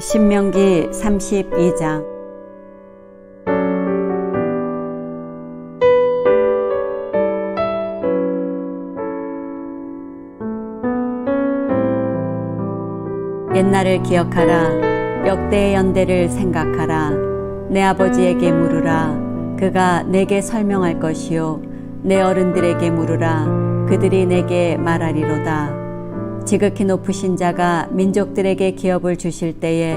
신명기 32장. 옛날을 기억하라. 역대의 연대를 생각하라. 내 아버지에게 물으라. 그가 내게 설명할 것이요 내 어른들에게 물으라. 그들이 내게 말하리로다. 지극히 높으신 자가 민족들에게 기업을 주실 때에,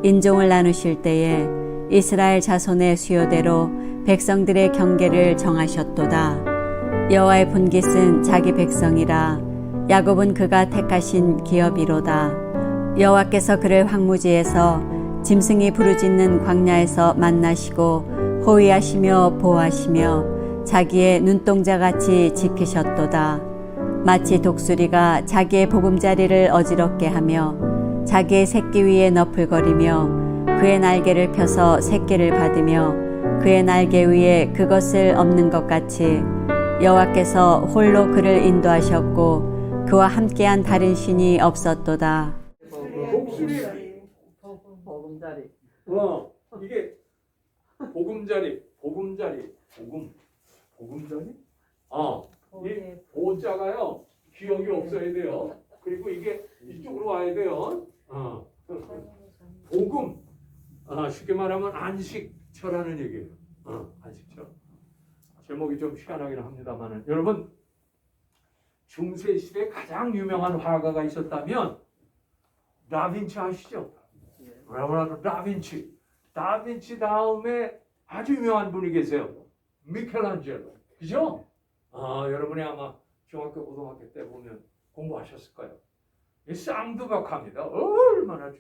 인종을 나누실 때에 이스라엘 자손의 수요대로 백성들의 경계를 정하셨도다. 여호와의 분깃은 자기 백성이라. 야곱은 그가 택하신 기업이로다. 여호와께서 그를 황무지에서 짐승이 부르짖는 광야에서 만나시고 호위하시며 보호하시며 자기의 눈동자같이 지키셨도다. 마치 독수리가 자기의 보금자리를 어지럽게 하며 자기의 새끼 위에 너풀거리며 그의 날개를 펴서 새끼를 받으며 그의 날개 위에 그것을 엎는 것 같이, 여호와께서 홀로 그를 인도하셨고 그와 함께한 다른 신이 없었도다. 독수리, 보금자리. 이게 보금자리, 보금자리. 이 보자가요 기억이 없어야 돼요. 그리고 이게 이쪽으로 와야 돼요. 복음, 쉽게 말하면 안식처라는 얘기예요. 안식처. 제목이 좀 희한하긴 합니다만은, 여러분, 중세 시대 가장 유명한 화가가 있었다면 다빈치 아시죠? 레오나르도 다빈치. 다빈치 다음에 아주 유명한 분이 계세요. 미켈란젤로. 그죠? 여러분이 아마 중학교, 고등학교 때 보면 공부하셨을 거예요. 이 쌍두각합니다. 얼마나.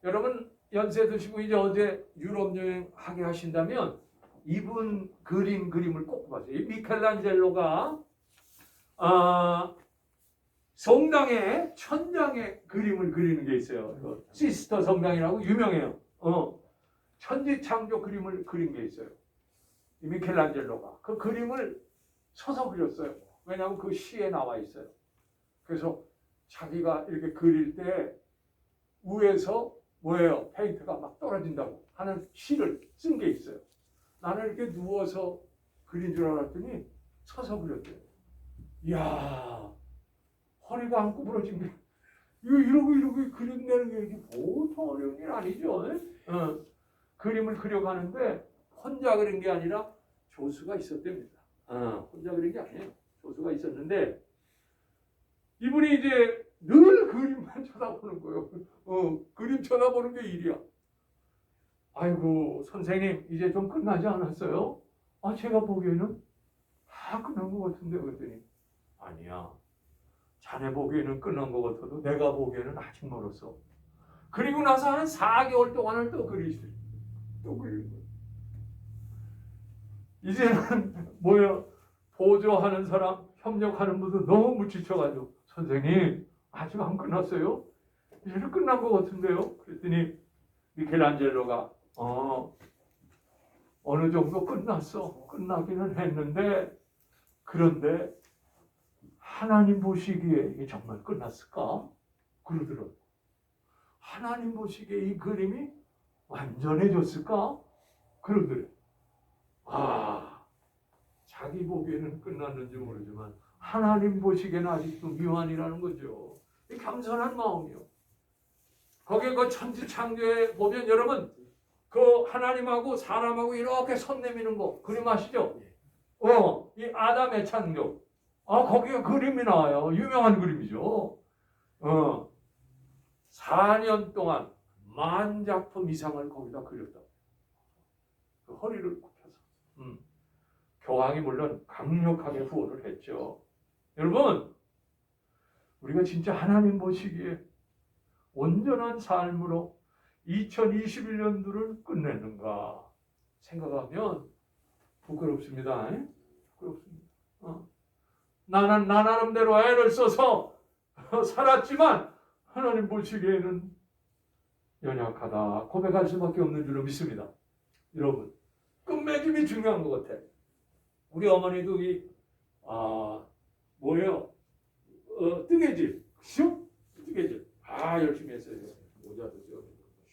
여러분, 연세 드시고 이제 어제 유럽 여행 하게 하신다면 이분 그림을 꼭 봐세요. 이 미켈란젤로가 성당에 천장에 그림을 그리는 게 있어요. 시스터 성당이라고 유명해요. 천지창조 그림을 그린 게 있어요. 이 미켈란젤로가 그 그림을 서서 그렸어요. 왜냐하면 그 시에 나와 있어요. 그래서 자기가 이렇게 그릴 때 위에서 뭐예요? 페인트가 막 떨어진다고 하는 시를 쓴 게 있어요. 나는 이렇게 누워서 그린 줄 알았더니 서서 그렸대요. 이야, 허리가 안 구부러진 게 이러고 그림내는 게 이게 보통 어려운 일 아니죠. 그림을 그려가는데 혼자 그린 게 아니라 조수가 있었답니다. 혼자 그린 게 아니에요. 조수가 있었는데 이분이 이제 늘 그림만 쳐다보는 거예요. 그림 쳐다보는 게 일이야. 아이고, 선생님, 이제 좀 끝나지 않았어요? 제가 보기에는 다 끝난 것 같은데. 그랬더니 아니야. 자네 보기에는 끝난 것 같아도 내가 보기에는 아직 멀었어. 그리고 나서 한 4개월 동안을 또 그리시더래. 또 그리는 거예요. 이제는 뭐예요? 보조하는 사람, 협력하는 분도 너무 지쳐가지고, 선생님, 아직 안 끝났어요? 이제는 끝난 것 같은데요? 그랬더니 미켈란젤로가 어느 정도 끝났어. 끝나기는 했는데, 그런데 하나님 보시기에 이게 정말 끝났을까? 그러더라고요. 하나님 보시기에 이 그림이 완전해졌을까? 그러더래요. 자기 보기에는 끝났는지 모르지만 하나님 보시기에는 아직도 미완이라는 거죠. 이 겸손한 마음이요. 거기에 그 천지창조에 보면 여러분, 그 하나님하고 사람하고 이렇게 손 내미는 거 그림 아시죠? 이 아담의 창조. 거기에 그림이 나와요. 유명한 그림이죠. 4년 동안 10,000작품 이상을 거기다 그렸다. 그 허리를 굽혀서. 교황이 물론 강력하게 후원을 했죠. 여러분, 우리가 진짜 하나님 보시기에 온전한 삶으로 2021년도를 끝냈는가 생각하면 부끄럽습니다. 부끄럽습니다. 나 나름대로 애를 써서 살았지만 하나님 보시기에는 연약하다 고백할 수밖에 없는 줄로 믿습니다. 여러분, 끝맺음이 중요한 것 같아. 우리 어머니도 뭐예요? 뜨개질, 그죠? 뜨개질. 열심히 했어요. 모자도 좀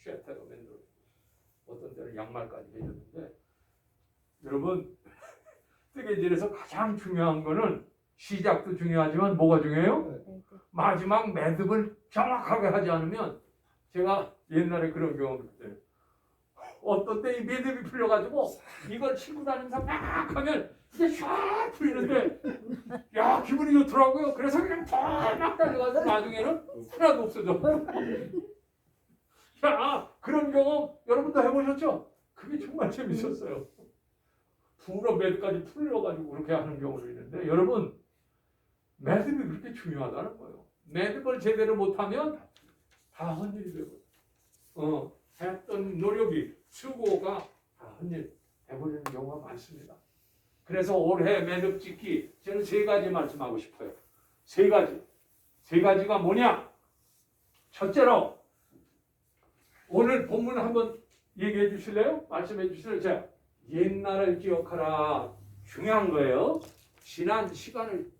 쇠퇴가 만들어. 어떤 때는 양말까지 해줬는데 여러분 뜨개질에서 가장 중요한 거는 시작도 중요하지만 뭐가 중요해요? 마지막 매듭을 정확하게 하지 않으면 제가 옛날에 그런 경험을 했어요. 어떤 때 이 매듭이 풀려가지고 이걸 신고 다니면서 막 하면 이게 샥 풀리는데 야 기분이 좋더라고요. 그래서 그냥 막 달려가서 나중에는 하나도 없어져. 야 그런 경험 여러분도 해보셨죠? 그게 정말 재밌었어요. 부러 매듭까지 풀려가지고 그렇게 하는 경우도 있는데 여러분 매듭이 그렇게 중요하다는 거예요. 매듭을 제대로 못하면 다 헛일이 되고 했던 노력이 수고가 다 헛일 돼버리는 경우가 많습니다. 그래서 올해 매듭 짓기 저는 3가지 말씀하고 싶어요. 3가지. 3가지가 뭐냐? 첫째로 오늘 본문 한번 얘기해 주실래요? 말씀해 주실래요? 자, 옛날을 기억하라. 중요한 거예요. 지난 시간을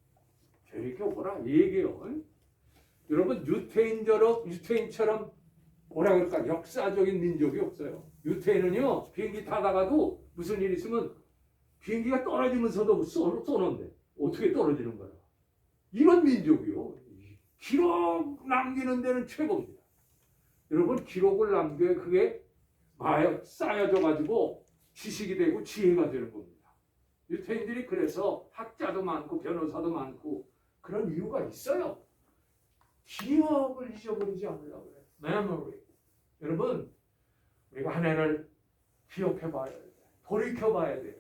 되새겨보라. 얘기해요. 여러분 유태인처럼 뭐라 그럴까 역사적인 민족이 없어요. 유태인은요 비행기 타다가도 무슨 일 있으면 비행기가 떨어지면서도 쏘는데 어떻게 떨어지는 거야? 이런 민족이요. 기록 남기는 데는 최고입니다. 여러분 기록을 남겨야 그게 쌓여져 가지고 지식이 되고 지혜가 되는 겁니다. 유태인들이 그래서 학자도 많고 변호사도 많고 그런 이유가 있어요. 기억을 잊어버리지 않으려고 그래요. memory. 여러분 우리가 한 해를 기억해 봐야 돼요. 돌이켜 봐야 돼요.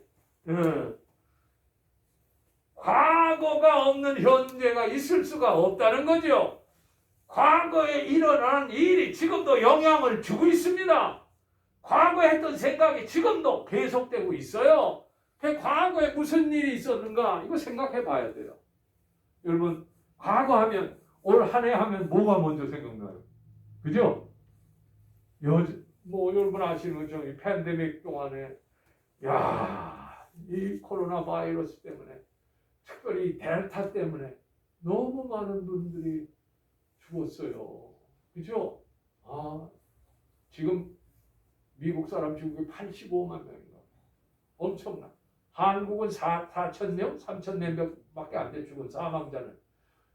과거가 없는 현재가 있을 수가 없다는 거죠. 과거에 일어난 일이 지금도 영향을 주고 있습니다. 과거에 했던 생각이 지금도 계속되고 있어요. 과거에 무슨 일이 있었는가 이거 생각해 봐야 돼요. 여러분 과거 하면 올 한 해 하면 뭐가 먼저 생각나요? 그죠? 여러분 아시는 것처럼 이 팬데믹 동안에 이 코로나 바이러스 때문에 특별히 델타 때문에 너무 많은 분들이 죽었어요. 그죠? 지금 미국 사람 죽은 게 85만 명인가. 엄청나. 한국은 4,000명, 3,000명밖에 안 돼 죽은 사망자는.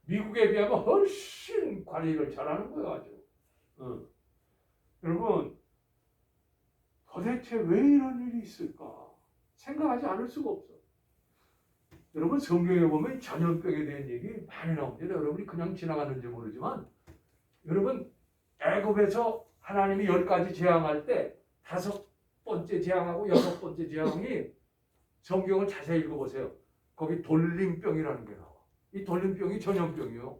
미국에 비하면 훨씬 관리를 잘하는 거예요, 아주. 여러분, 도대체 왜 이런 일이 있을까? 생각하지 않을 수가 없어. 여러분, 성경에 보면 전염병에 대한 얘기 많이 나옵니다. 여러분이 그냥 지나가는지 모르지만, 여러분, 애굽에서 하나님이 10가지 재앙할 때 5번째 재앙하고 6번째 재앙이 성경을 자세히 읽어보세요. 거기 돌림병이라는 게 나와. 이 돌림병이 전염병이요.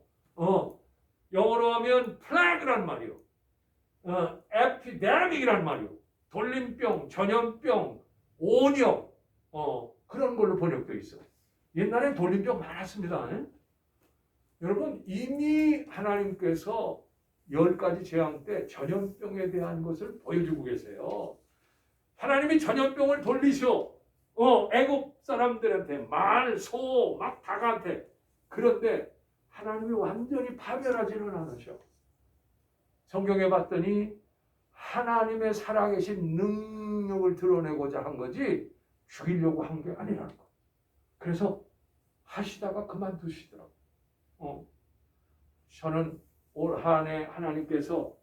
영어로 하면 플래그란 말이요. 에피데믹이란 말이요. 돌림병, 전염병, 온역, 그런 걸로 번역되어 있어. 옛날에 돌림병 많았습니다. 여러분 이미 하나님께서 10가지 재앙 때 전염병에 대한 것을 보여주고 계세요. 하나님이 전염병을 돌리셔. 애굽 사람들한테 말, 소, 막 닭한테. 그런데 하나님이 완전히 파멸하지는 않으셔. 성경에 봤더니 하나님의 살아계신 능력을 드러내고자 한 거지 죽이려고 한 게 아니라는 거. 그래서 하시다가 그만두시더라고. 저는 올 한 해 하나님께서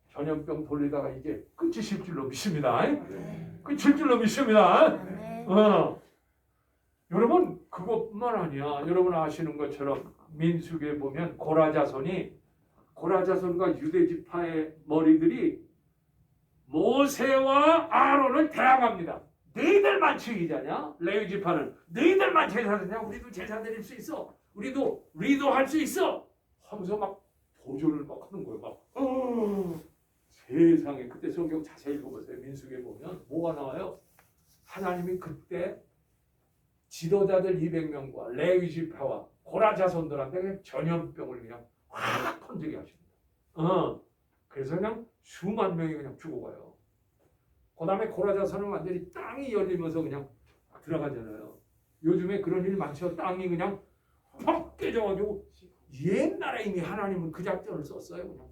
전염병 돌리다가 이제 끝이실 줄로 믿습니다. 끝일 줄로 믿습니다. 여러분 그것뿐만 아니야. 여러분 아시는 것처럼 민수기에 보면 고라자손과 유대 지파의 머리들이 모세와 아론을 대항합니다. 너희들만 지휘자냐? 레위 지파는 너희들만 제사드냐? 우리도 제사 드릴 수 있어. 우리도 리더할 수 있어. 하면서 막 도전을 막 하는 거예요. 막 세상에 그때 성경 자세히 읽어보세요. 민수기에 보면 뭐가 나와요? 하나님이 그때 지도자들 200명과 레위 지파와 고라 자손들한테 그냥 전염병을 그냥 확 번지게 하십니다. 그래서 그냥 수만 명이 그냥 죽어가요. 그 다음에 고라 자손은 완전히 땅이 열리면서 그냥 들어가잖아요. 요즘에 그런 일 많죠. 땅이 그냥 팍 깨져가지고 옛날에 이미 하나님은 그 작전을 썼어요. 그냥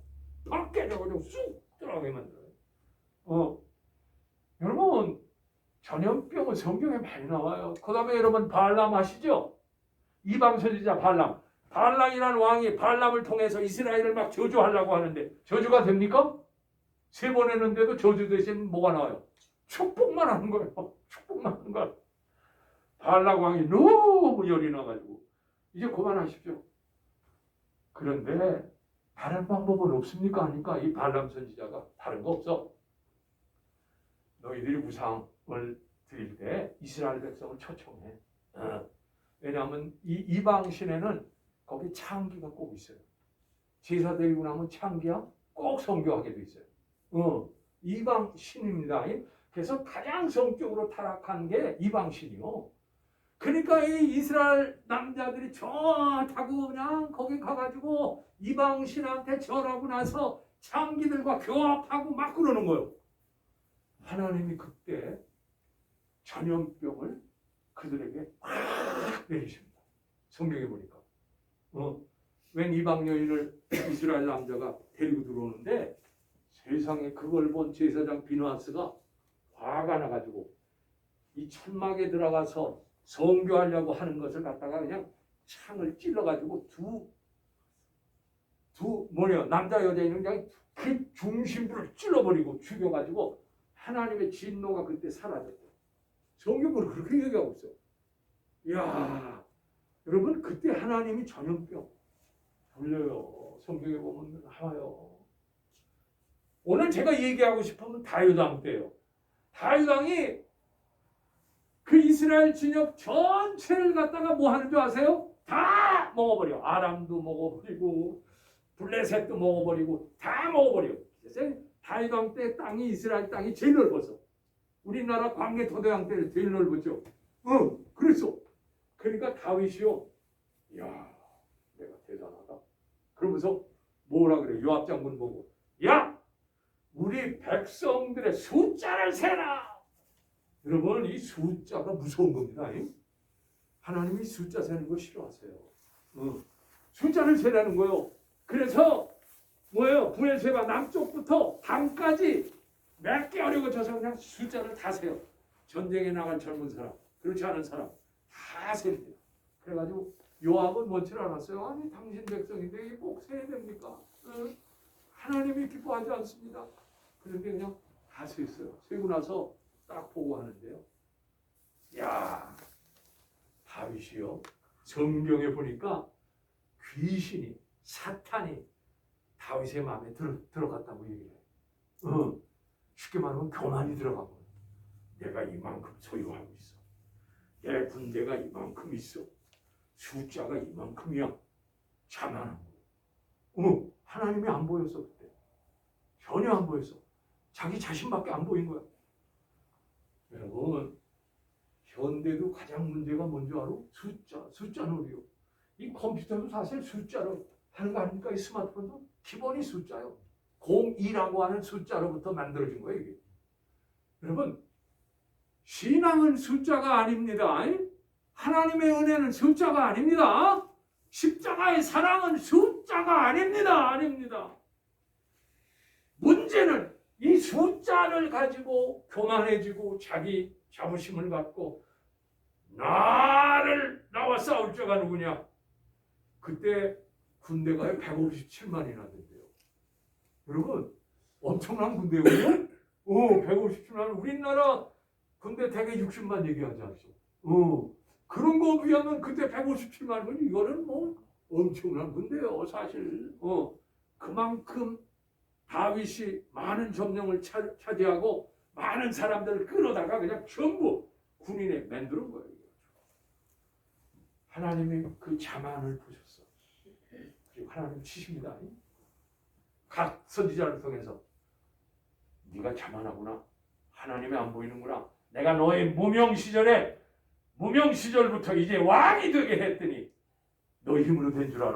팍 깨져가지고 쑥 들어가게 만들어요. 전염병은 성경에 많이 나와요. 그 다음에 여러분 발람 아시죠? 이방 선지자 발람. 발람이라는 왕이 발람을 통해서 이스라엘을 막 저주하려고 하는데 저주가 됩니까? 3번 했는데도 저주 대신 뭐가 나와요? 축복만 하는 거예요. 축복만 하는 거예요. 발람 왕이 너무 열이 나가지고 이제 그만하십시오. 그런데 다른 방법은 없습니까? 하니까 이 발람 선지자가 다른 거 없어. 너희들이 우상을 드릴 때 이스라엘 백성을 초청해. 왜냐하면 이 이방 신에는 거기 창기가 꼭 있어요. 제사 드리고 나면 창기야 꼭 성교하게 돼 있어요. 이방 신입니다. 그래서 가장 성적으로 타락한 게 이방 신이요. 그러니까 이 이스라엘 남자들이 좋다고 그냥 거기 가가지고 이방 신한테 절하고 나서 창기들과 교합하고 막 그러는 거예요. 하나님이 그때 전염병을 그들에게 막 내리십니다. 성경에 보니까. 웬 이방 여인을 이스라엘 남자가 데리고 들어오는데 세상에 그걸 본 제사장 비누아스가 화가 나가지고 이 천막에 들어가서 성교하려고 하는 것을 갖다가 그냥 창을 찔러가지고 남자 여자인은 그냥 그 중심부를 찔러버리고 죽여가지고 하나님의 진노가 그때 사라졌대요. 성경은 그렇게 얘기하고 있어요. 이야, 여러분 그때 하나님이 전염병 돌려요. 성경에 보면 나와요. 오늘 제가 얘기하고 싶으면 다윗 왕 때예요. 다윗 왕이 그 이스라엘 진영 전체를 갖다가 뭐 하는 줄 아세요? 다 먹어버려. 아람도 먹어버리고 블레셋도 먹어버리고 다 먹어버려. 그래서 다윗 왕 때 땅이 이스라엘 땅이 제일 넓었어. 우리나라 광해 도대왕 때 제일 넓었죠. 그랬어. 그러니까 다윗이요. 이야, 내가 대단하다. 그러면서 뭐라 그래? 요압 장군 보고, 야, 우리 백성들의 숫자를 세라. 여러분 이 숫자가 무서운 겁니다. 하나님이 숫자 세는 거 싫어하세요. 숫자를 세라는 거예요. 그래서 뭐예요? 부엘세바 남쪽부터 담까지 몇 개월에 거쳐서 그냥 숫자를 다 세요. 전쟁에 나갈 젊은 사람, 그렇지 않은 사람 다 셉니다. 그래가지고 요압은 뭔지 알았어요. 아니 당신 백성인데 이게 꼭 세야 됩니까? 하나님이 기뻐하지 않습니다. 그런데 그냥 다 셌어요. 세고 나서 딱 보고 하는데요. 야, 다윗이요. 성경에 보니까 귀신이 사탄이 다윗의 마음에 들어갔다고 얘기해요. 쉽게 말하면 교만이 들어가고 내가 이만큼 소유하고 있어. 내 군대가 이만큼 있어. 숫자가 이만큼이야. 자만한 거. 하나님이 안 보였어 그때. 전혀 안 보였어. 자기 자신밖에 안 보인 거야. 여러분 현대도 가장 문제가 뭔지 알아? 숫자 놀이요. 이 컴퓨터도 사실 숫자로 하는 거 아닙니까? 이 스마트폰도 기본이 숫자요. 02라고 하는 숫자로부터 만들어진 거예요 이게. 여러분 신앙은 숫자가 아닙니다. 하나님의 은혜는 숫자가 아닙니다. 십자가의 사랑은 숫자가 아닙니다. 문제는 이 숫자를 가지고 교만해지고 자기 자부심을 갖고 나와 싸울 자가 누구냐? 그때 군대가 157만이나 된대요. 여러분 엄청난 군대거든요. 157만. 우리나라 군대 대개 60만 얘기하지 않죠? 그런 거 비하면 그때 157만이면 이거는 뭐 엄청난 군대예요 사실. 그만큼 다윗이 많은 점령을 차지하고 많은 사람들을 끌어다가 그냥 전부 군인에 만드는 거예요. 하나님이 그 자만을 보셨어. 그리고 하나님 치십니다. 각 선지자를 통해서 네가 자만하구나. 하나님이 안 보이는구나. 내가 너의 무명 시절부터 이제 왕이 되게 했더니 너 힘으로 된 줄 알아?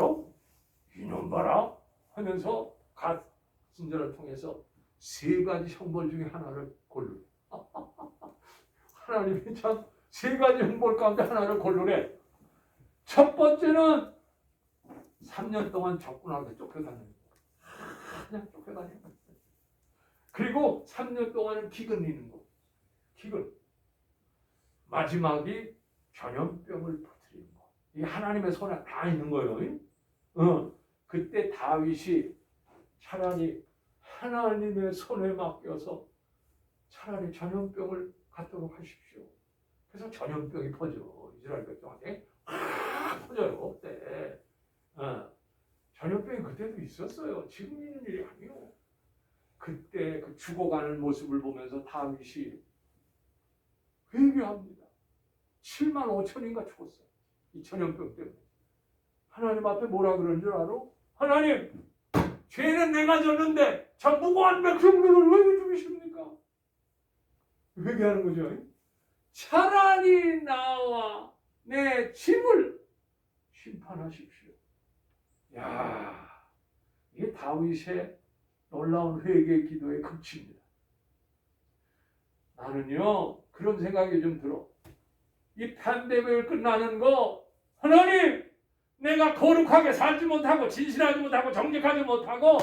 이놈 봐라 하면서 각 선지자를 통해서 3가지 형벌 중에 하나를 고르래. 하나님이 참 3가지 형벌 가운데 하나를 고르래. 첫 번째는 3년 동안 적군하게 쫓겨다니는 거야. 그냥 쫓겨다니는 거야. 그리고 3년 동안은 기근 이는 거. 기근. 마지막이 전염병을 퍼뜨리는 거. 이 하나님의 손에 다 있는 거예요. 그때 다윗이 차라리 하나님의 손에 맡겨서 차라리 전염병을 갖도록 하십시오. 그래서 전염병이 퍼져. 이스라엘 백성한테 퍼져요. 그때. 전염병이 그때도 있었어요. 지금 있는 일이 아니에요. 그때 그 죽어가는 모습을 보면서 다윗이 회개합니다. 7만 5천인가 죽었어요. 이 전염병 때문에. 하나님 앞에 뭐라 그런 줄 알아? 하나님, 죄는 내가 졌는데 저 무고한 백성들을 왜 죽이십니까? 회개하는 거죠. 차라리 나와 내 집을 심판하십시오. 야, 이게 다윗의 놀라운 회개 기도의 극치입니다. 나는요 그런 생각이 좀 들어. 이 팬데믹을 끝나는 거, 하나님, 내가 거룩하게 살지 못하고 진실하지 못하고 정직하지 못하고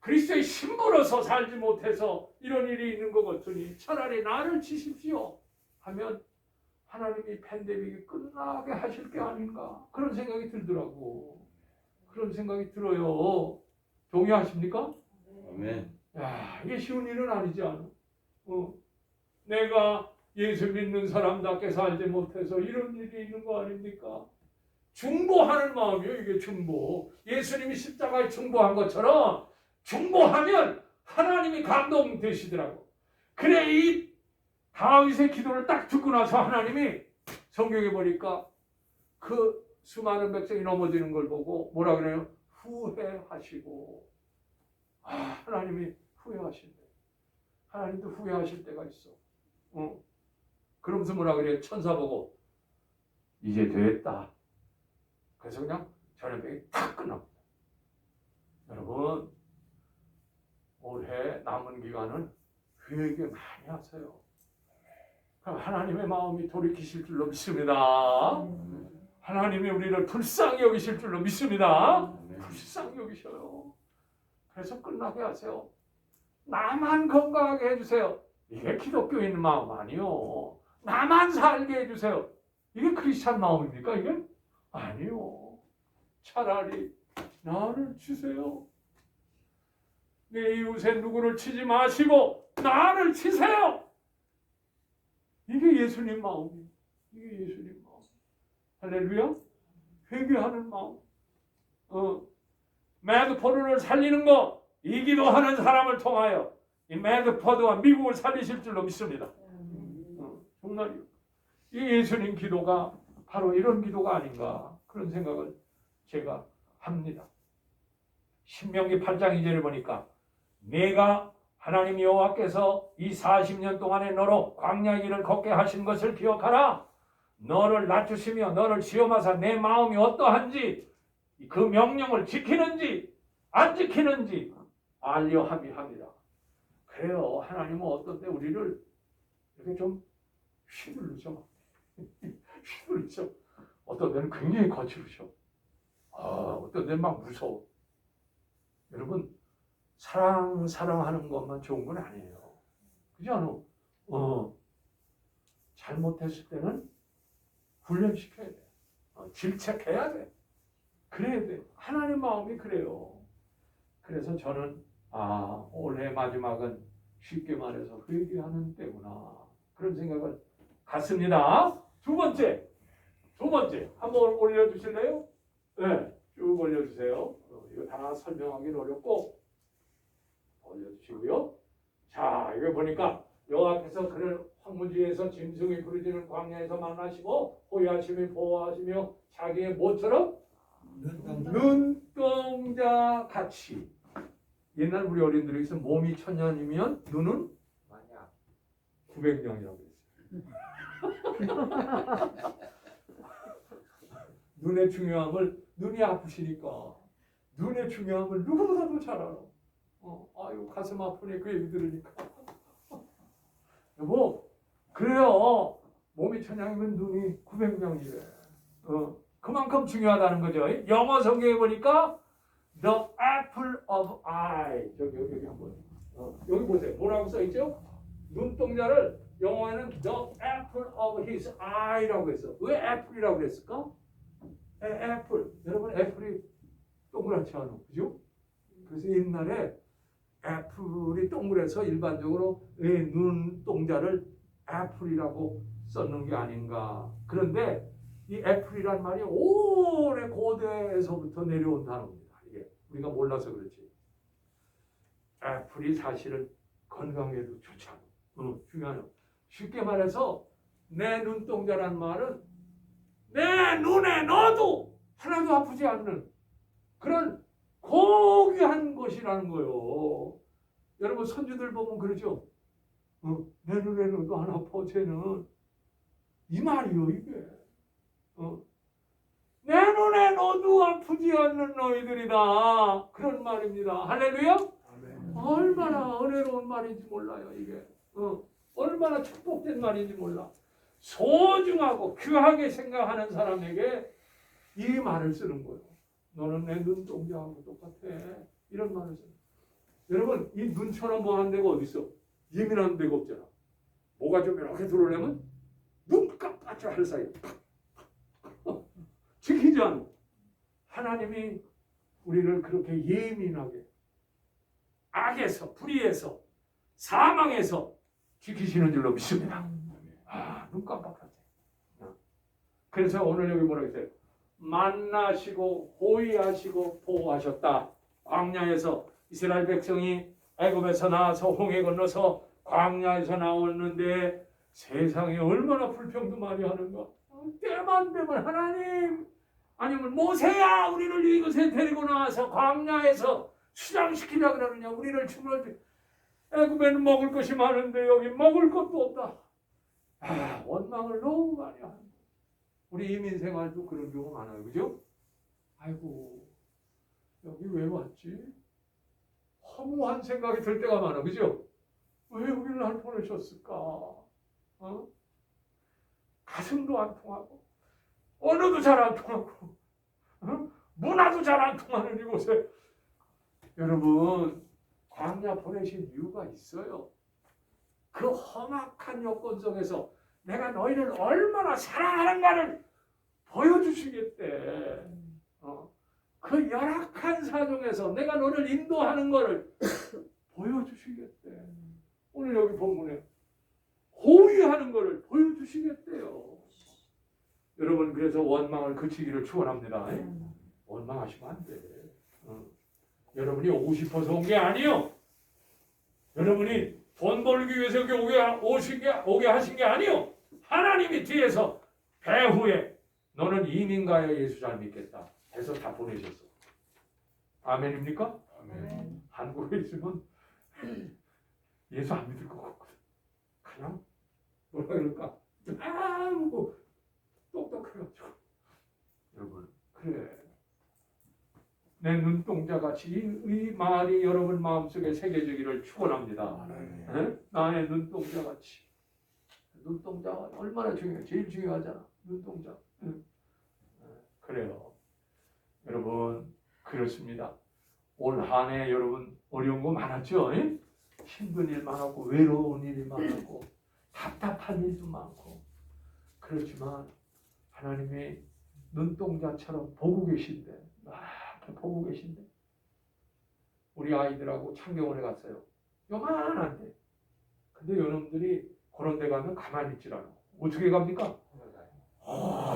그리스도의 신부로서 살지 못해서 이런 일이 있는 것 같으니 차라리 나를 치십시오 하면 하나님이 팬데믹이 끝나게 하실 게 아닌가, 그런 생각이 들더라고. 그런 생각이 들어요. 동의하십니까? 아멘. 야, 이게 쉬운 일은 아니지 않아? 내가 예수 믿는 사람답게 살지 못해서 이런 일이 있는 거 아닙니까? 중보하는 마음이요, 이게 중보. 예수님이 십자가에 중보한 것처럼 중보하면 하나님이 감동되시더라고. 그래, 이 다윗의 기도를 딱 듣고 나서 하나님이 성경에 보니까 그 수많은 백성이 넘어지는 걸 보고 뭐라 그래요? 후회하시고. 하나님이 후회하신대. 하나님도 후회하실 때가 있어. 그러면서 뭐라 그래요? 천사 보고 이제 됐다. 그래서 그냥 전염병이 탁 끝납니다. 여러분, 올해 남은 기간은 회개 많이 하세요. 그럼 하나님의 마음이 돌이키실 줄로 믿습니다. 하나님이 우리를 불쌍히 여기실 줄로 믿습니다. 불쌍히 여기셔요. 그래서 끝나게 하세요. 나만 건강하게 해주세요. 이게 기독교인 마음 아니요. 나만 살게 해주세요. 이게 크리스찬 마음입니까? 이게? 아니요. 차라리 나를 치세요. 내 이웃의 누구를 치지 마시고 나를 치세요. 이게 예수님 마음이에요. 이게 예수님 마음. 할렐루야. 회개하는 마음. 매드포드를 살리는 거, 이 기도하는 사람을 통하여 이 매드포드와 미국을 살리실 줄로 믿습니다. 정말요. 이 예수님 기도가 바로 이런 기도가 아닌가, 그런 생각을 제가 합니다. 신명기 8장 2절을 보니까 내가 하나님 여호와께서 이 40년 동안에 너로 광야 길을 걷게 하신 것을 기억하라. 너를 낮추시며 너를 시험하사 내 마음이 어떠한지 그 명령을 지키는지 안 지키는지 알려 함이합니다. 그래요. 하나님은 어떤 때 우리를 이렇게 좀 휘둘르죠. 휘둘르죠. 어떤 때는 굉장히 거칠으셔. 어떤 때는 막 무서워. 여러분, 사랑하는 것만 좋은 건 아니에요. 그지 않아? 잘못했을 때는 훈련시켜야 돼. 질책해야 돼. 그래야 돼. 하나님 마음이 그래요. 그래서 저는 올해 마지막은 쉽게 말해서 회개하는 때구나, 그런 생각을 갖습니다. 두 번째 한번 올려주실래요? 네, 쭉 올려주세요. 이거 다 설명하기는 어렵고 올려주시고요. 자, 이거 보니까 여호와께서 그를 황무지에서 짐승이 부르짖는 광야에서 만나시고 호위하시며 보호하시며 자기의 뭐처럼? 눈동자 같이. 옛날 우리 어린들이 있어 몸이 1000년이면 눈은 900년이라고 했어요. 눈의 중요함을, 눈이 아프시니까 눈의 중요함을 누구보다도 잘 알아. 아유, 가슴 아프네 그 얘기 들으니까. 여보, 그래요. 몸이 1000년이면 눈이 900년이래. 그만큼 중요하다는 거죠. 영어 성경에 보니까 the apple of eye. 여기 한번. 여기 보세요. 뭐라고 써 있죠? 눈동자를 영어에는 the apple of his eye라고 했어. 왜 애플이라고 그랬을까? 애플. 여러분 애플이 동그랗지 않아, 그죠? 그래서 옛날에 애플이 동그래서 일반적으로 눈동자를 애플이라고 썼는 게 아닌가. 그런데 이 애플이란 말이 오래 고대에서부터 내려온 단어입니다. 이게 우리가 몰라서 그렇지. 애플이 사실은 건강에도 좋잖아. 중요하죠. 쉽게 말해서 내 눈동자란 말은 내 눈에 넣어도 하나도 아프지 않는 그런 고귀한 것이라는 거요. 여러분 선주들 보면 그러죠. 내 눈에 넣어도 안 아파 쟤는. 이 말이요 이게. 내 눈에 넣어도 아프지 않는 너희들이다. 그런 말입니다. 할렐루야. 얼마나 은혜로운 말인지 몰라요 이게. 얼마나 축복된 말인지 몰라. 소중하고 귀하게 생각하는 사람에게 이 말을 쓰는 거예요. 너는 내 눈동자하고 똑같아. 이런 말을 써요. 여러분 이 눈처럼 뭐하는 데가 어디 있어? 예민한 데가 없잖아. 뭐가 좀 이렇게 들어오려면 눈 깜빡이 할 사이에 지키지 않고 하나님이 우리를 그렇게 예민하게 악에서 불의에서 사망에서 지키시는 줄로 믿습니다. 눈 깜빡하지. 그래서 오늘 여기 뭐라고 했어요? 만나시고 호위하시고 보호하셨다. 광야에서 이스라엘 백성이 애굽에서 나와서 홍해 건너서 광야에서 나왔는데 세상에 얼마나 불평도 많이 하는가. 때만 되면 하나님 아니면 모세야 우리를 이곳에 데리고 나와서 광야에서 수장시키자 그러느냐. 우리를 죽을 애굽에는 먹을 것이 많은데 여기 먹을 것도 없다. 원망을 너무 많이 하는 거예요. 우리 이민 생활도 그런 경우 많아요. 그죠? 아이고 여기 왜 왔지? 허무한 생각이 들 때가 많아. 그죠? 왜 우리를 날 보내셨을까? 가슴도 안 통하고 언어도 잘 안 통하고 문화도 잘 안 통하는 이곳에 여러분 광야 보내신 이유가 있어요. 그 험악한 여건 속에서 내가 너희를 얼마나 사랑하는가를 보여주시겠대. 그 열악한 사정에서 내가 너를 인도하는 것을 보여주시겠대. 오늘 여기 본문에 호위하는 것을 보여주시겠대요. 여러분 그래서 원망을 그치기를 축원합니다. 원망하시면 안 돼. 여러분이 오고 싶어서 온 게 아니요. 여러분이 돈 벌기 위해서 여기 오게 하신 게 아니요. 하나님이 뒤에서 배후에 너는 이민가야 예수 잘 믿겠다 해서 다 보내셨어. 아멘입니까? 아멘. 한국에 있으면 예수 안 믿을 것 같거든. 그냥 뭐라 그럴까? 아무 똑똑해가지고. 여러분 그래. 내 눈동자같이 이 말이 여러분 마음속에 새겨지기를 축원합니다. 나의 눈동자같이. 눈동자가 얼마나 중요해. 제일 중요하잖아. 눈동자. 그래요. 여러분 그렇습니다. 올 한 해 여러분 어려운 거 많았죠? 힘든 일 많았고 외로운 일이 많았고 답답한 일도 많고 그렇지만 하나님이 눈동자처럼 보고 계신데 이렇게 보고 계신데 우리 아이들하고 창경원에 갔어요. 요만한데 근데 요놈들이 그런 데 가면 가만히 있질 않아. 어떻게 갑니까?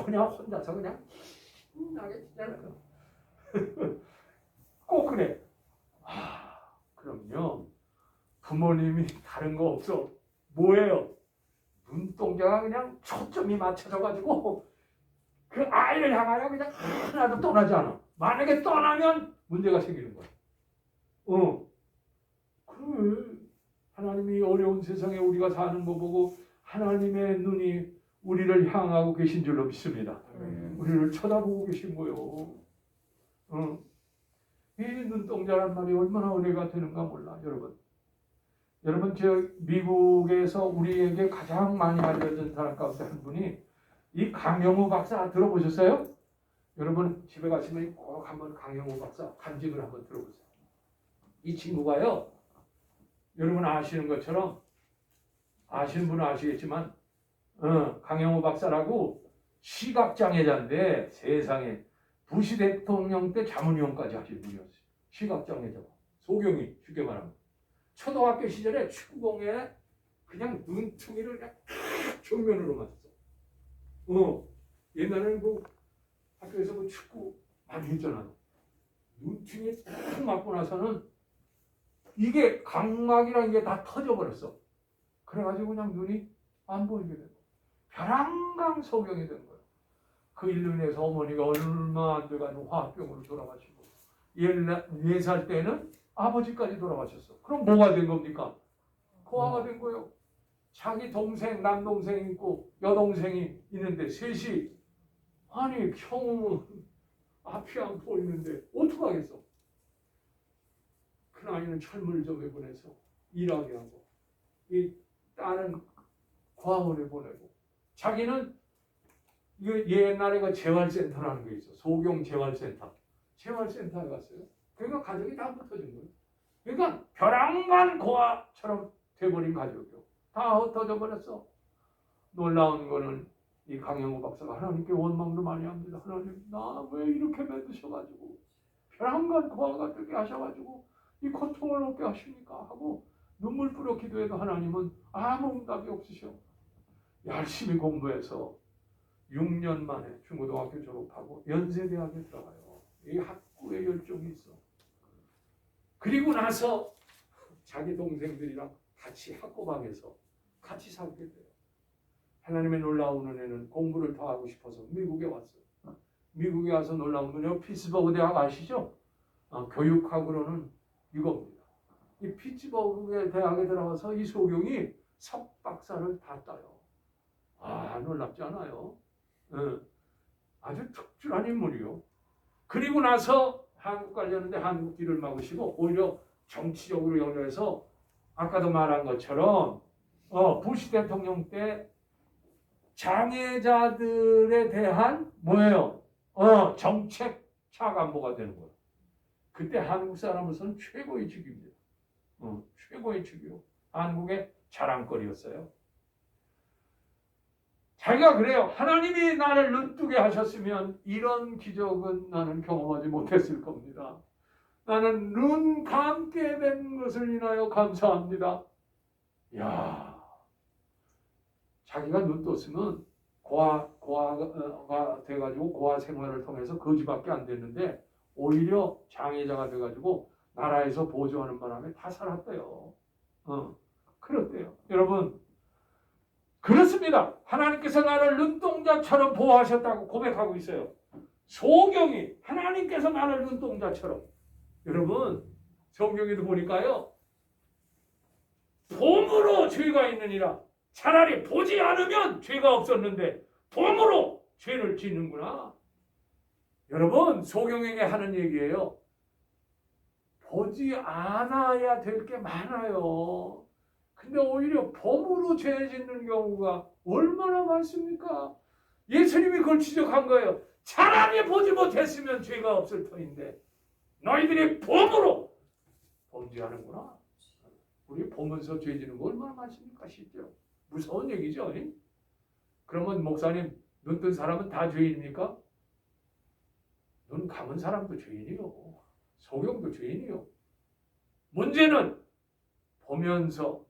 그냥 혼자서 그냥 나게 지내는 꼭 그래. 그럼요. 부모님이 다른 거 없어. 뭐예요? 눈동자가 그냥 초점이 맞춰져가지고 그 아이를 향하여 그냥 하나도 떠나지 않아. 만약에 떠나면 문제가 생기는 거야. 그래. 하나님이 어려운 세상에 우리가 사는 거 보고 하나님의 눈이 우리를 향하고 계신 줄로 믿습니다. 우리를 쳐다보고 계신 거요. 이 눈동자란 말이 얼마나 은혜가 되는가 몰라, 여러분. 여러분, 저 미국에서 우리에게 가장 많이 알려진 사람 가운데 한 분이 이 강영우 박사 들어보셨어요? 여러분 집에 가시면 꼭 한번 강영우 박사 간증을 한번 들어보세요. 이 친구가요, 여러분 아시는 것처럼 아시는 분은 아시겠지만 강영호 박사라고 시각장애자인데 세상에 부시 대통령 때 자문위원까지 하신 분이었어요. 시각장애자. 소경이 쉽게 말하면. 초등학교 시절에 축구공에 그냥 눈퉁이를 그냥 정면으로 맞았어. 옛날에는 그 학교에서 그 축구 많이 했잖아요. 눈퉁이 탁 맞고 나서는 이게 각막이랑 이게 다 터져버렸어. 그래가지고 그냥 눈이 안 보이게 된 거야. 벼랑강 소경이 된 거야. 그 일로 인해서 어머니가 얼마 안 돼가지고 화학병으로 돌아가시고 14살 때는 아버지까지 돌아가셨어. 그럼 뭐가 된 겁니까? 고아가 된 거예요. 자기 동생, 남동생이 있고 여동생이 있는데 셋이 아니 형은 앞이 안 보이는데 어떡하겠어? 그 나이는 철물점에 보내서 일하게 하고 이 딸은 과원에 보내고 자기는 이거 옛날에 그 재활센터라는 게 있어. 소경 재활센터. 재활센터에 갔어요. 그러니까 가족이 다 흩어진 거예요. 그러니까 벼랑간 고아처럼 돼버린 가족이요. 다 흩어져 버렸어. 놀라운 거는 이 강영호 박사가 하나님께 원망도 많이 합니다. 하나님 나 왜 이렇게 만드셔가지고 벼랑간 고아가 되게 하셔가지고 이 고통을 얻게 하십니까? 하고 눈물 뿌려 기도해도 하나님은 아무 응답이 없으셔. 열심히 공부해서 6년 만에 중고등학교 졸업하고 연세대학에 들어가요. 이 학구의 열정이 있어. 그리고 나서 자기 동생들이랑 같이 학고방에서 같이 살게 돼요. 하나님의 놀라운 은혜는 공부를 더 하고 싶어서 미국에 왔어요. 미국에 와서 놀라운 은혜는 피츠버그 대학 아시죠? 교육학으로는 이겁니다. 이 피츠버그 대학에 들어가서 이 소경이 석박사를 다 따요. 놀랍지 않아요? 아주 특출한 인물이요. 그리고 나서 한국 가려는데 한국 길을 막으시고 오히려 정치적으로 연루해서 아까도 말한 것처럼 부시 대통령 때 장애자들에 대한 뭐예요? 정책 차관보가 되는 거예요. 그때 한국 사람으로서는 최고의 직위입니다. 최고의 직위요. 한국의 자랑거리였어요. 자기가 그래요. 하나님이 나를 눈뜨게 하셨으면 이런 기적은 나는 경험하지 못했을 겁니다. 나는 눈 감게 된 것을 인하여 감사합니다. 야, 자기가 눈 떴으면 고아가 돼가지고 고아 생활을 통해서 거지밖에 안 됐는데 오히려 장애자가 돼가지고 나라에서 보조하는 바람에 다 살았대요. 그렇대요. 여러분 그렇습니다. 하나님께서 나를 눈동자처럼 보호하셨다고 고백하고 있어요. 소경이 하나님께서 나를 눈동자처럼. 여러분 성경에도 보니까요. 봄으로 죄가 있느니라. 차라리 보지 않으면 죄가 없었는데 봄으로 죄를 짓는구나. 여러분 소경에게 하는 얘기예요. 보지 않아야 될 게 많아요. 근데 오히려 봄으로 죄 짓는 경우가 얼마나 많습니까? 예수님이 그걸 지적한 거예요. 차라리 보지 못했으면 죄가 없을 터인데 너희들이 봄으로 범죄하는구나. 우리 보면서 죄 짓는 거 얼마나 많습니까? 실제로. 무서운 얘기죠. 그러면 목사님 눈 뜬 사람은 다 죄인입니까? 눈 감은 사람도 죄인이요. 소경도 죄인이요. 문제는 보면서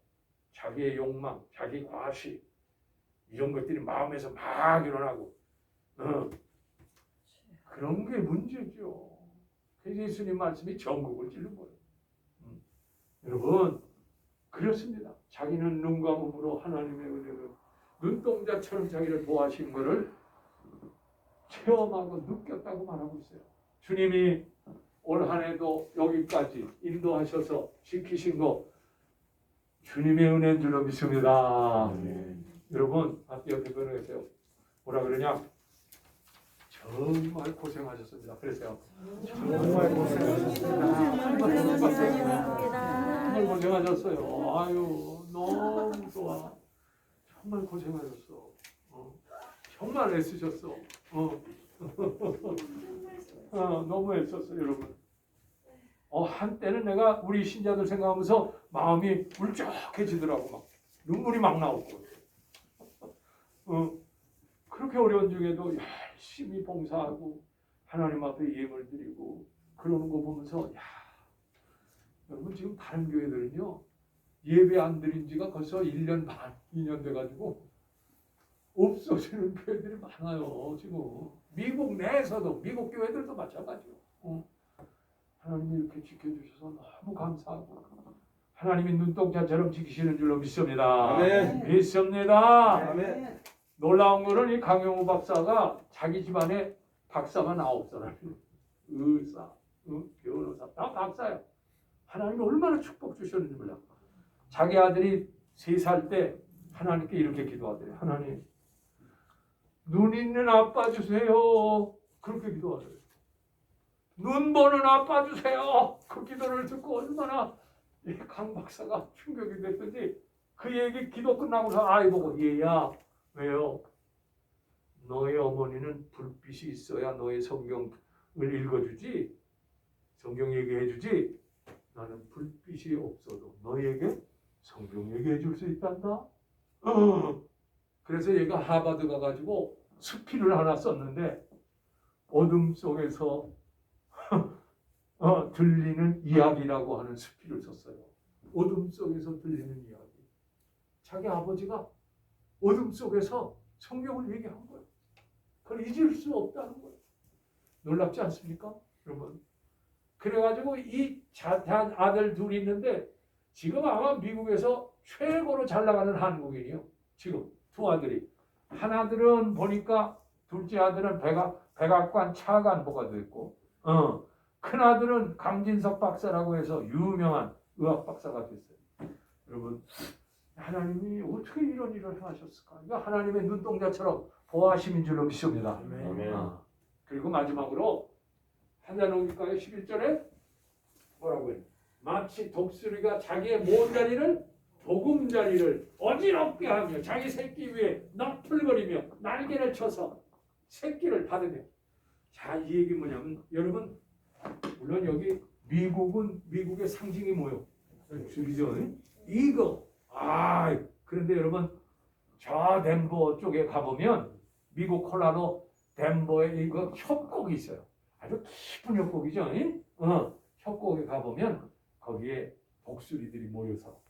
자기의 욕망, 자기 과시 이런 것들이 마음에서 막 일어나고 그런 게 문제죠. 그래서 예수님 말씀이 전국을 찌른 거예요. 여러분 그렇습니다. 자기는 눈 감음으로 하나님의 은혜를 눈동자처럼 자기를 보호하신 것을 체험하고 느꼈다고 말하고 있어요. 주님이 올 한 해도 여기까지 인도하셔서 지키신 거 주님의 은혜인 줄로 믿습니다. 여러분 앞에 옆에 분이 계세요. 뭐라 그러냐? 정말 고생하셨습니다. 그랬어요. 정말 고생하셨습니다. 정말 고생하셨어요. 아유 너무 좋아. 정말 고생하셨어. 정말 애쓰셨어. 너무 애썼어 여러분. 한때는 내가 우리 신자들 생각하면서 마음이 울적해지더라고. 막 눈물이 막 나오고 그렇게 어려운 중에도 열심히 봉사하고 하나님 앞에 예물 드리고 그러는 거 보면서 야, 여러분 지금 다른 교회들은요 예배 안 드린 지가 벌써 1년 반, 2년 돼가지고 없어지는 교회들이 많아요. 지금 미국 내에서도 미국 교회들도 마찬가지요. 하나님이 이렇게 지켜주셔서 너무 감사하고 하나님이 눈동자처럼 지키시는 줄로 믿습니다. 아멘. 믿습니다. 아멘. 놀라운 거는 이 강영우 박사가 자기 집안에 박사만 9사람, 의사, 변호사 다 박사예요. 하나님이 얼마나 축복 주셨는지 몰라. 자기 아들이 3살 때 하나님께 이렇게 기도하더래요. 하나님, 눈 있는 아빠 주세요. 그렇게 기도하더래요. 눈 보는 아빠 주세요. 그 기도를 듣고 얼마나 이 강 박사가 충격이 됐든지 그 얘기 기도 끝나고서 아이 보고 얘야 왜요? 너의 어머니는 불빛이 있어야 너의 성경을 읽어주지 성경 얘기해주지 나는 불빛이 없어도 너에게 성경 얘기해 줄 수 있단다. 그래서 얘가 하버드 가가지고 수필을 하나 썼는데 어둠 속에서 들리는 이야기라고 하는 수필을 썼어요. 어둠 속에서 들리는 이야기. 자기 아버지가 어둠 속에서 성경을 얘기한 거예요. 그걸 잊을 수 없다는 거예요. 놀랍지 않습니까? 여러분. 그래가지고 이 자태한 아들 둘이 있는데 지금 아마 미국에서 최고로 잘 나가는 한국인이요. 지금 두 아들이. 한 아들은 보니까 둘째 아들은 백악관 차관보가 됐고 큰 아들은 강진석 박사라고 해서 유명한 의학 박사가 됐어요. 여러분 하나님이 어떻게 이런 일을 하셨을까? 이거 하나님의 눈동자처럼 보호하심인 줄로 믿습니다. 아멘. 그리고 마지막으로 한자노기과의 11절에 뭐라고 해요? 마치 독수리가 자기의 모자리를 보금자리를 어지럽게 하며 자기 새끼 위에 너풀거리며 날개를 쳐서 새끼를 받으며 자, 이 얘기 뭐냐면 여러분 물론 여기 미국은 미국의 상징이 뭐요? 독수리죠. 이거 그런데 여러분 저 덴버 쪽에 가보면 미국 콜라도 덴버에 이거 협곡이 있어요. 아주 깊은 협곡이죠. 협곡에 가보면 거기에 독수리들이 모여서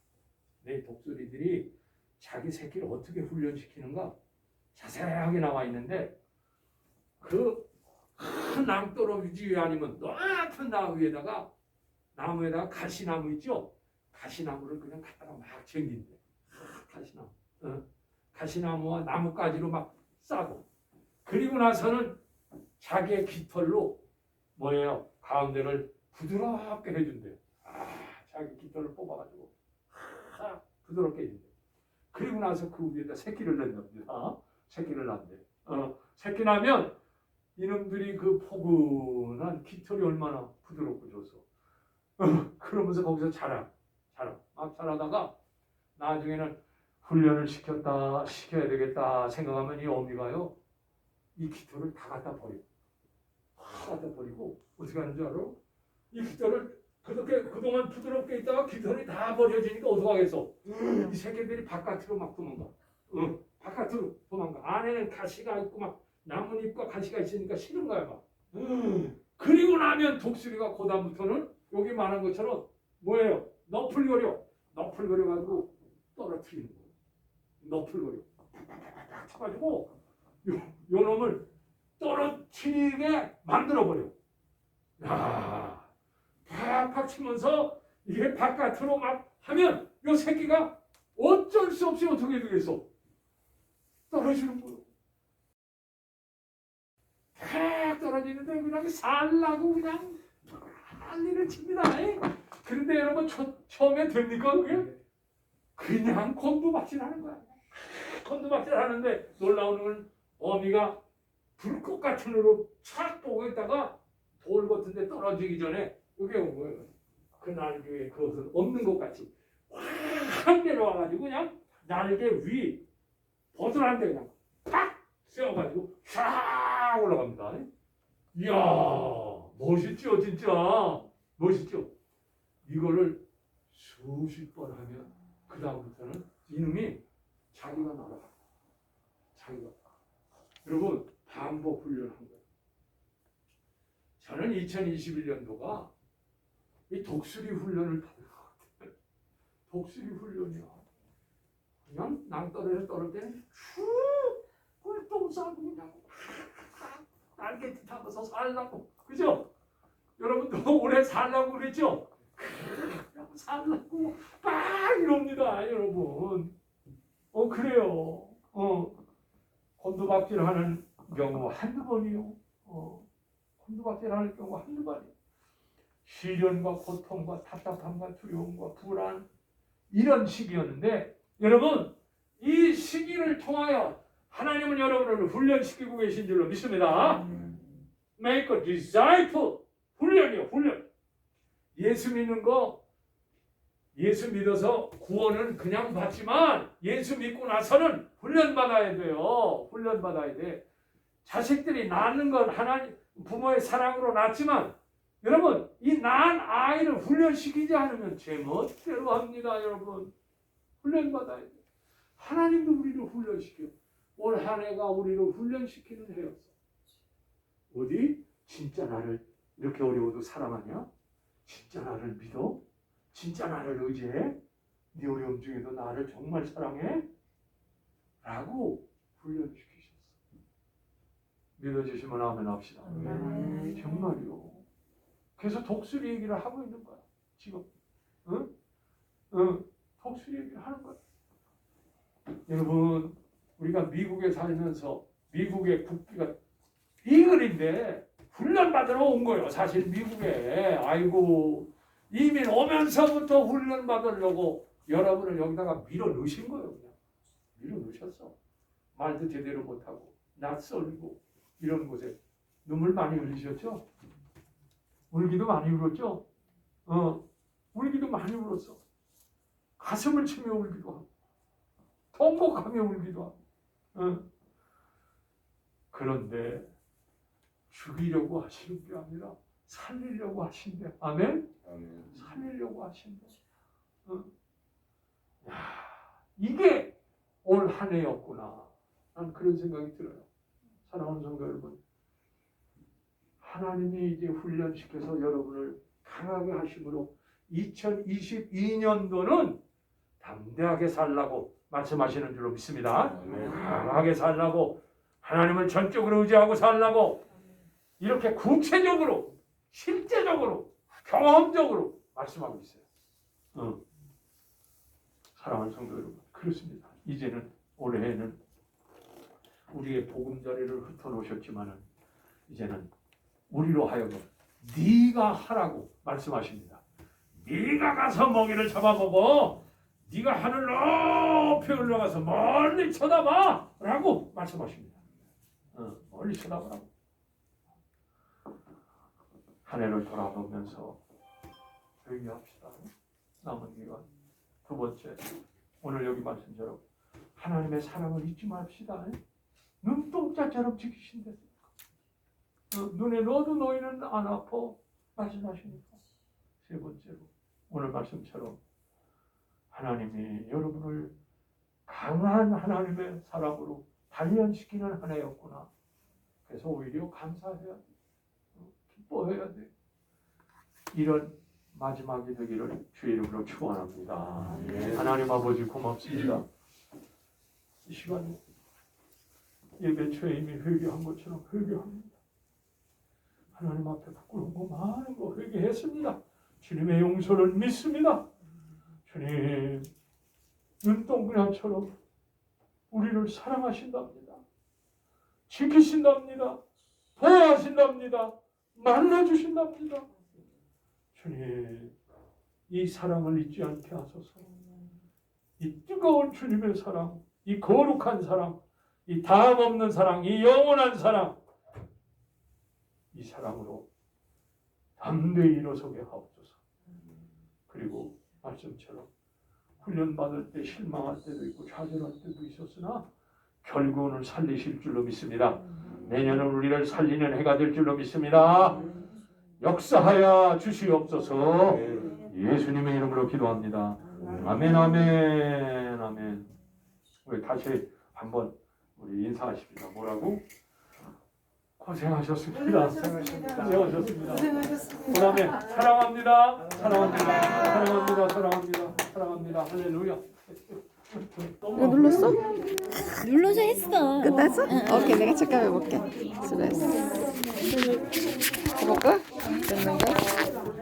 내 독수리들이 자기 새끼를 어떻게 훈련시키는가 자세하게 나와 있는데 그 큰 낭떠러지 아니면 높은 나무 위에다가 나무에다가 가시나무 있죠? 가시나무를 그냥 갖다가 막 챙긴대. 가시나무. 가시나무와 나뭇가지로 막 싸고 그리고 나서는 자기의 깃털로 뭐예요? 가운데를 부드럽게 해준대요. 자기 깃털을 뽑아가지고 부드럽게 해준대요. 그리고 나서 그 위에다 새끼를 낸답니다. 새끼를 낳는대. 새끼 나면 이놈들이 그 포근한 깃털이 얼마나 부드럽고 좋소. 그러면서 거기서 막 자라다가 나중에는 훈련을 시켜야 되겠다 생각하면 이 어미가요 이 깃털을 다 갖다 버리고 어떻게 하는 줄 알아? 이 깃털을 그렇게 그동안 부드럽게 있다가 깃털이 다 버려지니까 어떻게 하겠어? 이 새끼들이 바깥으로 막 도망가. 바깥으로 도망가. 안에는 가시가 있고 막 나뭇잎과 가시가 있으니까 싫은 거야 막. 그리고 나면 독수리가 그다음부터는 여기 말한 것처럼 뭐예요? 너풀거려가지고 떨어뜨리는 거예요. 너풀거려. 팍팍팍팍 쳐가지고 요 놈을 떨어뜨리게 만들어버려. 팍팍 치면서 이게 바깥으로 막 하면 요 새끼가 어쩔 수 없이 어떻게 되겠어? 떨어지는 거예요. 팍 떨어지는데 그냥 살라고 그냥 난리를 칩니다. 그런데 여러분 처음에 됩니까 그게? 그냥 곤두박질하는 거야. 곤두박질하는데 놀라운 건 어미가 불꽃 같은 으로 착 보고 있다가 돌 같은 데 떨어지기 전에 이게 뭐예요? 그 날개에 그것은 없는 것 같이 확 내려와가지고 그냥 날개 위 버들한데 그냥 팍 세워가지고 쫙 올라갑니다. 이야 멋있죠 진짜 멋있죠. 이거를 수십 번 하면 그 다음부터는 이 이놈이 자기가 날아가. 자기가. 여러분 반복 훈련한 거예요. 저는 2021년도가 이 독수리 훈련을 받은 것 같아요. 독수리 훈련이야. 그냥 낭떠러지에 떨을 때는 쭉 꿀똥 싸고 그냥 날개 타면서 살라고. 그죠? 여러분도 오래 살라고 그랬죠? 살라고 막 이럽니다, 여러분. 그래요. 곤두박질하는 경우 한두 번이요. 곤두박질하는 경우 한두 번이요. 시련과 고통과 답답함과 두려움과 불안 이런 시기였는데 여러분 이 시기를 통하여 하나님은 여러분을 훈련시키고 계신 줄로 믿습니다. Make a disciple. 훈련이요, 훈련. 예수 믿는 거, 예수 믿어서 구원은 그냥 받지만 예수 믿고 나서는 훈련 받아야 돼요. 훈련 받아야 돼. 자식들이 낳는 건 하나님 부모의 사랑으로 낳지만 여러분 이 낳은 아이를 훈련시키지 않으면 제멋대로 합니다. 여러분 훈련 받아야 돼. 하나님도 우리를 훈련시켜. 올 한 해가 우리를 훈련시키는 해였어. 어디? 진짜 나를 이렇게 어려워도 사랑하냐? 진짜 나를 믿어? 진짜 나를 의지해? 네 어려움 중에도 나를 정말 사랑해? 라고 훈련시키셨어. 믿어주시면 아멘 합시다. 정말요. 그래서 독수리 얘기를 하고 있는 거야. 지금. 독수리 얘기를 하는 거야. 여러분 우리가 미국에 살면서 미국의 국기가 이글인데 훈련받으러 온 거예요. 사실 미국에. 아이고 이민 오면서부터 훈련받으려고 여러분을 여기다가 밀어 넣으신 거예요. 그냥 밀어 넣으셨어. 말도 제대로 못하고 낯설고 이런 곳에 눈물 많이 흘리셨죠? 울기도 많이 울었죠? 울기도 많이 울었어. 가슴을 치며 울기도 하고 통곡하며 울기도 하고. 그런데 죽이려고 하시는 게 아니라 살리려고 하신대. 아멘? 살리려고 하신대. 이게 올 한 해였구나. 난 그런 생각이 들어요. 사랑하는 성도 여러분. 하나님이 이제 훈련시켜서 여러분을 강하게 하심으로 2022년도는 담대하게 살라고 말씀하시는 줄로 믿습니다. 강하게 살라고 하나님을 전적으로 의지하고 살라고 이렇게 구체적으로 실제적으로 경험적으로 말씀하고 있어요. 사랑하는 성도 여러분 그렇습니다. 이제는 올해에는 우리의 보금자리를 흩어놓으셨지만은 이제는 우리로 하여금 네가 하라고 말씀하십니다. 네가 가서 먹이를 잡아먹어. 네가 하늘 높이 올라가서 멀리 쳐다봐 라고 말씀하십니다. 멀리 쳐다보라고. 한 해를 돌아보면서 회개합시다. 남은 기간. 두 번째, 오늘 여기 말씀처럼 하나님의 사랑을 잊지 맙시다. 눈동자처럼 지키신대. 눈에 넣어도 너희는 안 아파 말씀하시니까. 세 번째로 오늘 말씀처럼 하나님이 여러분을 강한 하나님의 사랑으로 단련시키는 한 해였구나. 그래서 오히려 감사해야 돼. 기뻐해야 돼. 이런 마지막이 되기를 주의 이름으로 축원합니다. 하나님 아버지 고맙습니다. 이 시간에 예배 초에 이미 회개한 것처럼 회개합니다. 하나님 앞에 부끄러운 거 많은 거 회개했습니다. 주님의 용서를 믿습니다. 주님 눈동그랑처럼 우리를 사랑하신답니다. 지키신답니다. 보호하신답니다. 만나주신답니다. 주님 이 사랑을 잊지 않게 하소서. 이 뜨거운 주님의 사랑, 이 거룩한 사랑, 이 다음 없는 사랑, 이 영원한 사랑, 이 사랑으로 담대히 일어서게 하옵소서. 그리고 말씀처럼 훈련받을 때 실망할 때도 있고 좌절할 때도 있었으나 결국은 살리실 줄로 믿습니다. 내년은 우리를 살리는 해가 될 줄로 믿습니다. 역사하여 주시옵소서. 예수님의 이름으로 기도합니다. 아멘, 아멘, 아멘. 우리 다시 한번 우리 인사하십니다. 뭐라고? 고생하셨습니다. 고생하셨습니다. 그다음에 사랑합니다. 사랑합니다. 사랑합니다. 사랑합니다. 사랑합니다. 할렐루야. 이거 눌렀어? 눌러서 했어. 끝났어? 오케이, 내가 체크해볼게. 수고했어. 해볼까? 됐는 거?